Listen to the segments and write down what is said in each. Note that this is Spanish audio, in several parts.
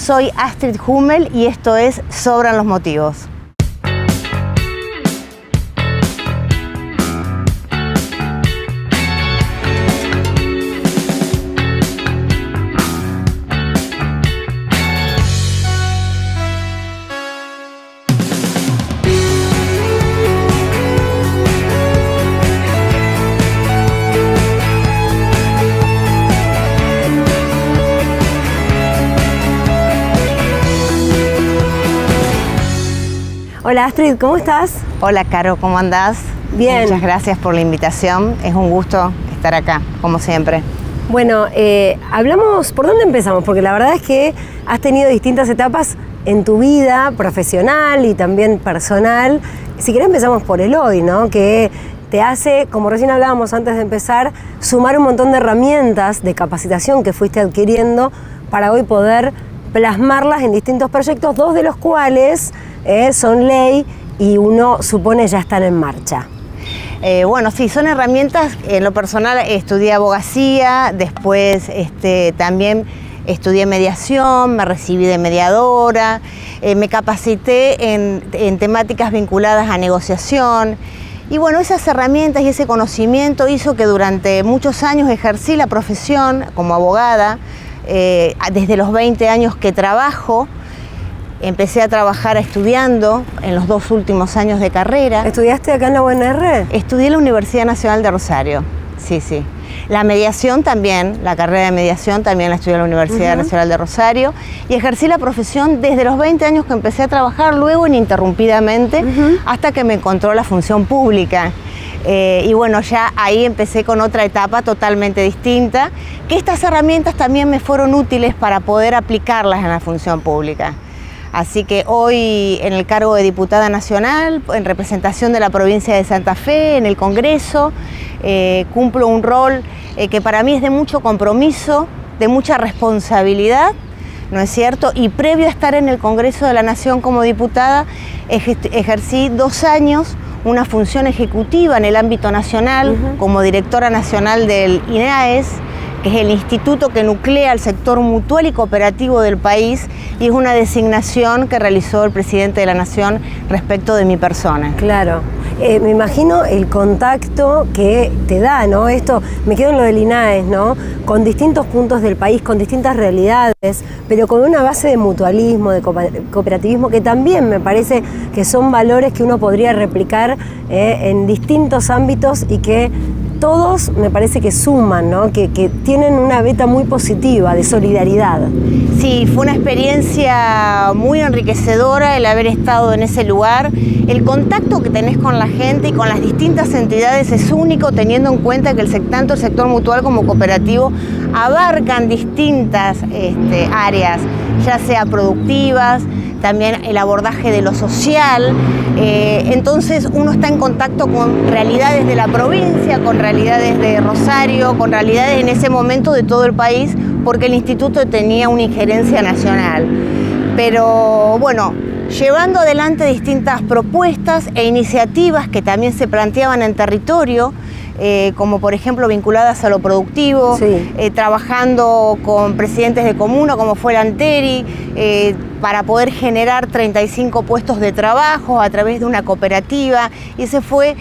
soy Astrid Hummel y esto es Sobran los Motivos. Hola Astrid, ¿cómo estás? Hola Caro, ¿cómo andás? Bien. Muchas gracias por la invitación, es un gusto estar acá, como siempre. Bueno, hablamos, ¿por dónde empezamos? Porque la verdad es que has tenido distintas etapas en tu vida profesional y también personal. Si querés empezamos por el hoy, ¿no? Que te hace, como recién hablábamos antes de empezar, sumar un montón de herramientas de capacitación que fuiste adquiriendo para hoy poder plasmarlas en distintos proyectos, dos de los cuales son ley y uno supone ya están en marcha. Bueno, sí, son herramientas. En lo personal estudié abogacía, después también estudié mediación, me recibí de mediadora, me capacité en temáticas vinculadas a negociación. Y bueno, esas herramientas y ese conocimiento hizo que durante muchos años ejercí la profesión como abogada. Desde los 20 años que trabajo. Empecé a trabajar estudiando en los 2 últimos años de carrera. ¿Estudiaste acá en la UNR? Estudié en la Universidad Nacional de Rosario, sí. La mediación también, la carrera de mediación también la estudié en la Universidad Nacional de Rosario y ejercí la profesión desde los 20 años que empecé a trabajar, luego ininterrumpidamente, hasta que me encontró la función pública. Y bueno, ya ahí empecé con otra etapa totalmente distinta, que estas herramientas también me fueron útiles para poder aplicarlas en la función pública. Así que hoy en el cargo de diputada nacional, en representación de la provincia de Santa Fe, en el Congreso, cumplo un rol que para mí es de mucho compromiso, de mucha responsabilidad, ¿no es cierto? Y previo a estar en el Congreso de la Nación como diputada, ejercí 2 años una función ejecutiva en el ámbito nacional como directora nacional del INAES, que es el instituto que nuclea el sector mutual y cooperativo del país, y es una designación que realizó el presidente de la Nación respecto de mi persona. Claro. Me imagino el contacto que te da, ¿no? Esto, me quedo en lo del INAES, ¿no? Con distintos puntos del país, con distintas realidades, pero con una base de mutualismo, de cooperativismo, que también me parece que son valores que uno podría replicar en distintos ámbitos y que todos me parece que suman, ¿no? Que tienen una beta muy positiva de solidaridad. Sí, fue una experiencia muy enriquecedora el haber estado en ese lugar. El contacto que tenés con la gente y con las distintas entidades es único, teniendo en cuenta que tanto el sector mutual como cooperativo abarcan distintas áreas, ya sea productivas, también el abordaje de lo social. Entonces uno está en contacto con realidades de la provincia, con realidades de Rosario, con realidades en ese momento de todo el país, porque el instituto tenía una injerencia nacional. Pero bueno, llevando adelante distintas propuestas e iniciativas que también se planteaban en territorio, como por ejemplo vinculadas a lo productivo, trabajando con presidentes de comuna como fue el Anteri, para poder generar 35 puestos de trabajo a través de una cooperativa. Y ese fue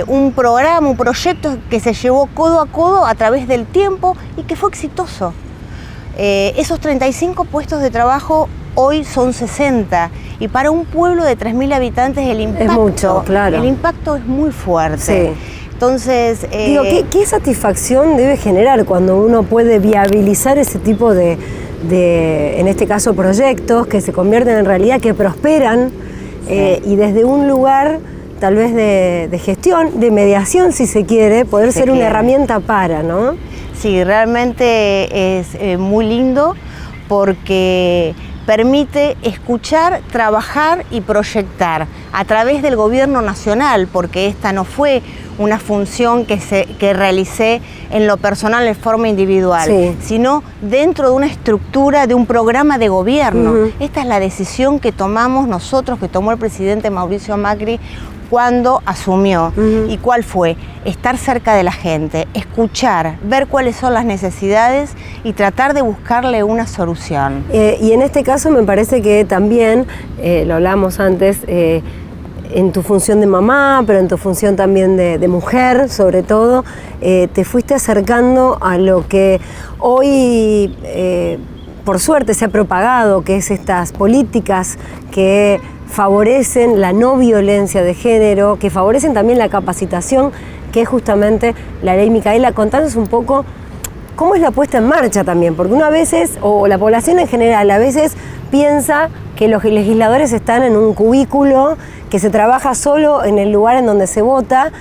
un programa, un proyecto que se llevó codo a codo a través del tiempo y que fue exitoso. Esos 35 puestos de trabajo hoy son 60, y para un pueblo de 3.000 habitantes el impacto, es mucho, claro. El impacto es muy fuerte. Sí. Entonces, digo, ¿qué satisfacción debe generar cuando uno puede viabilizar ese tipo de, en este caso, proyectos que se convierten en realidad, que prosperan, y desde un lugar tal vez de gestión, de mediación si se quiere, poder ser una herramienta para, ¿no? Sí, realmente es muy lindo porque permite escuchar, trabajar y proyectar a través del gobierno nacional, porque esta no fue una función que realicé en lo personal de forma individual, sino dentro de una estructura, de un programa de gobierno. Esta es la decisión que tomamos nosotros, que tomó el presidente Mauricio Macri, cuando asumió. ¿Y cuál fue? Estar cerca de la gente, escuchar, ver cuáles son las necesidades y tratar de buscarle una solución. Y en este caso me parece que también, lo hablamos antes, en tu función de mamá, pero en tu función también de mujer, sobre todo, te fuiste acercando a lo que hoy, por suerte, se ha propagado, que es estas políticas que favorecen la no violencia de género, que favorecen también la capacitación, que es justamente la ley Micaela. Contanos un poco cómo es la puesta en marcha también, porque uno a veces, o la población en general, a veces piensa que los legisladores están en un cubículo, que se trabaja solo en el lugar en donde se vota,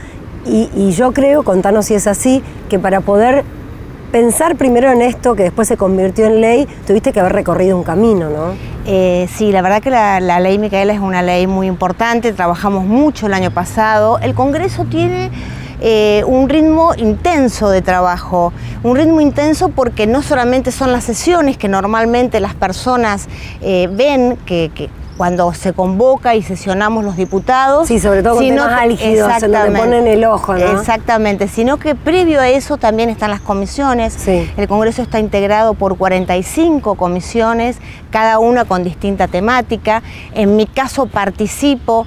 y yo creo, contanos si es así, que para poder pensar primero en esto, que después se convirtió en ley, tuviste que haber recorrido un camino, ¿no? Sí, la verdad que la ley Micaela es una ley muy importante, trabajamos mucho el año pasado. El Congreso tiene un ritmo intenso de trabajo, un ritmo intenso porque no solamente son las sesiones que normalmente las personas ven que cuando se convoca y sesionamos los diputados. Sí, sobre todo con temas álgidos, en donde ponen el ojo, ¿no? Exactamente, sino que previo a eso también están las comisiones. Sí. El Congreso está integrado por 45 comisiones, cada una con distinta temática. En mi caso participo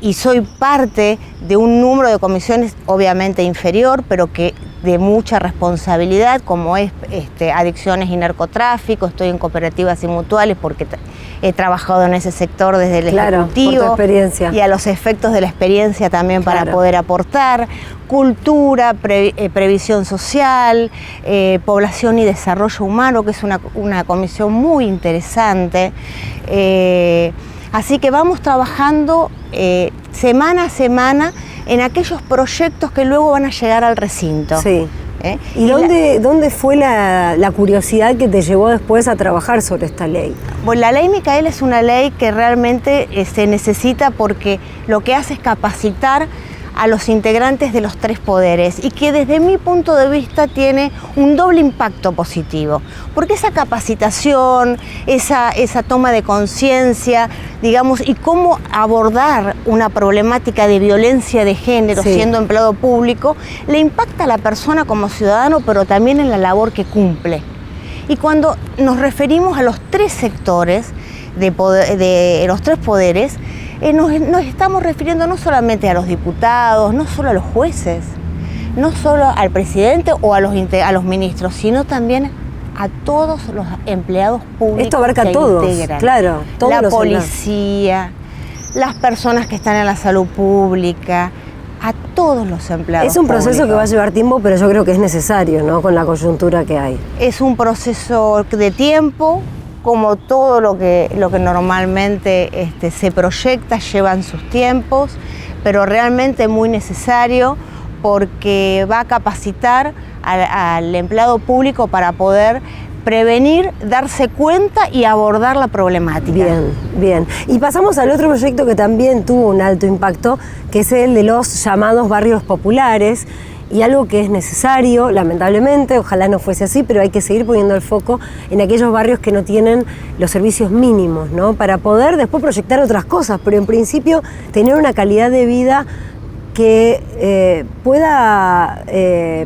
y soy parte de un número de comisiones obviamente inferior, pero que de mucha responsabilidad, como es adicciones y narcotráfico. Estoy en cooperativas y mutuales porque he trabajado en ese sector desde el Ejecutivo. Por tu experiencia. Y a los efectos de la experiencia también para poder aportar. Cultura, previsión social, población y desarrollo humano, que es una comisión muy interesante. Así que vamos trabajando semana a semana en aquellos proyectos que luego van a llegar al recinto. Sí. ¿Y dónde fue la curiosidad que te llevó después a trabajar sobre esta ley? Bueno, la ley Micaela es una ley que realmente se necesita porque lo que hace es capacitar a los integrantes de los tres poderes y que desde mi punto de vista tiene un doble impacto positivo, porque esa capacitación, esa toma de conciencia, digamos, y cómo abordar una problemática de violencia de género siendo empleado público, le impacta a la persona como ciudadano, pero también en la labor que cumple. Y cuando nos referimos a los tres sectores de los tres poderes, nos estamos refiriendo no solamente a los diputados, no solo a los jueces, no solo al presidente o a los ministros, sino también a todos los empleados públicos. Esto abarca a todos, claro. Todos la policía, las personas que están en la salud pública, a todos los empleados. Es un proceso públicos. que va a llevar tiempo, pero yo creo que es necesario, ¿no? Con la coyuntura que hay. Es un proceso de tiempo, como todo lo que normalmente se proyecta, llevan sus tiempos, pero realmente muy necesario porque va a capacitar al empleado público para poder prevenir, darse cuenta y abordar la problemática. Bien, bien. Y pasamos al otro proyecto que también tuvo un alto impacto, que es el de los llamados barrios populares, y algo que es necesario, lamentablemente, ojalá no fuese así, pero hay que seguir poniendo el foco en aquellos barrios que no tienen los servicios mínimos, ¿no? Para poder después proyectar otras cosas, pero en principio tener una calidad de vida que pueda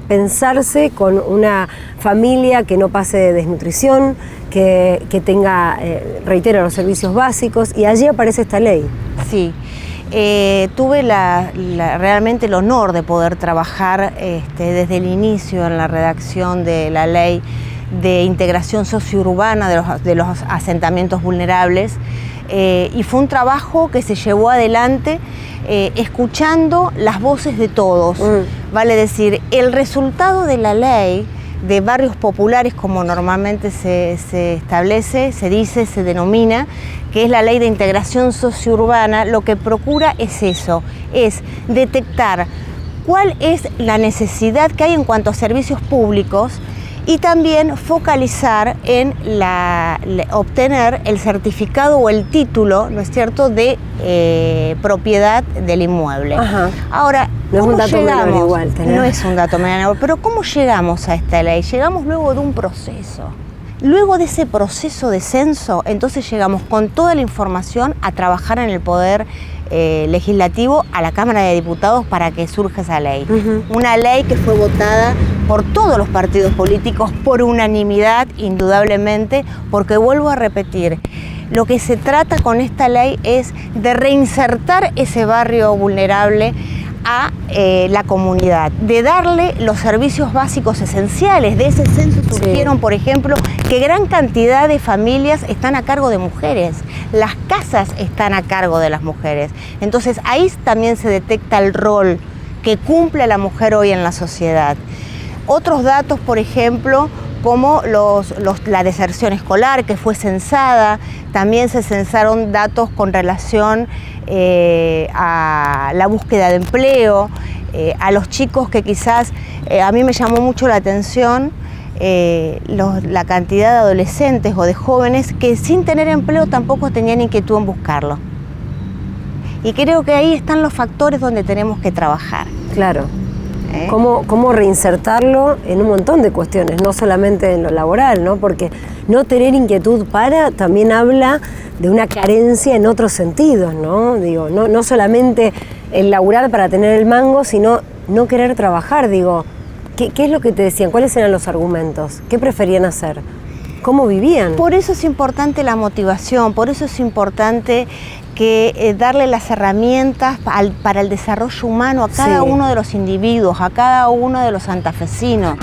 pensarse con una familia que no pase de desnutrición, que tenga, reitero, los servicios básicos, y allí aparece esta ley. Sí. Tuve realmente el honor de poder trabajar desde el inicio en la redacción de la ley de integración sociourbana de los asentamientos vulnerables, y fue un trabajo que se llevó adelante escuchando las voces de todos. Vale decir, el resultado de la ley de barrios populares, como normalmente se establece, se dice, se denomina, que es la ley de integración sociourbana, lo que procura es eso, es detectar cuál es la necesidad que hay en cuanto a servicios públicos y también focalizar en obtener el certificado o el título, ¿no es cierto?, de propiedad del inmueble. Ajá. Ahora, no es un dato menor igual, no es un dato menor, pero ¿cómo llegamos a esta ley? Llegamos luego de un proceso. Luego de ese proceso de censo, entonces llegamos con toda la información a trabajar en el Poder legislativo a la Cámara de Diputados para que surja esa ley. Una ley que fue votada por todos los partidos políticos por unanimidad, indudablemente, porque vuelvo a repetir, lo que se trata con esta ley es de reinsertar ese barrio vulnerable a la comunidad, de darle los servicios básicos esenciales. De ese censo surgieron, por ejemplo, que gran cantidad de familias están a cargo de mujeres, las casas están a cargo de las mujeres. Entonces ahí también se detecta el rol que cumple la mujer hoy en la sociedad. Otros datos, por ejemplo, como la deserción escolar que fue censada, también se censaron datos con relación a la búsqueda de empleo, a los chicos que quizás, a mí me llamó mucho la atención la cantidad de adolescentes o de jóvenes que sin tener empleo tampoco tenían inquietud en buscarlo. Y creo que ahí están los factores donde tenemos que trabajar. Claro. ¿Cómo reinsertarlo en un montón de cuestiones, no solamente en lo laboral, ¿no? Porque no tener inquietud también habla de una carencia en otros sentidos, ¿no? Digo, no solamente el laburar para tener el mango, sino no querer trabajar. Digo, ¿qué es lo que te decían? ¿Cuáles eran los argumentos? ¿Qué preferían hacer? ¿Cómo vivían? Por eso es importante la motivación, por eso es importante que darle las herramientas para el desarrollo humano a cada uno de los individuos, a cada uno de los santafesinos.